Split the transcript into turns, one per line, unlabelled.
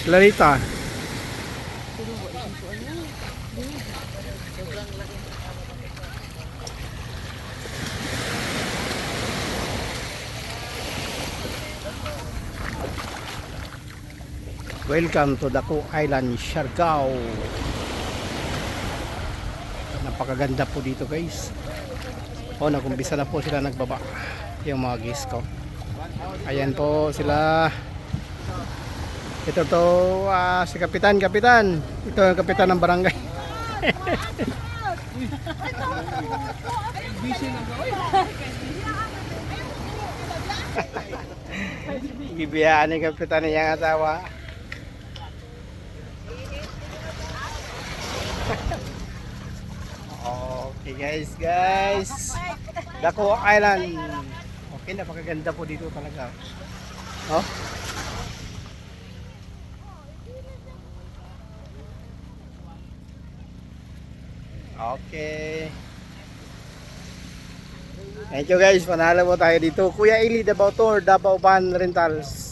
Larita. Welcome to Daku Island, Siargao. Napakaganda po dito guys. Nagumpisa na po sila nagbaba. Yung mga guys ko. Ayan po sila. Ito to si Kapitan. Ito yung Kapitan ng barangay. Bibiyaan ni Kapitan niyang asawa. Okay guys. Daku Island. Okay, napakaganda po dito talaga. Oh. Okay. Thank you guys. Panalo po tayo dito. Kuya Eli, Davao Tour, Davao Van Rentals.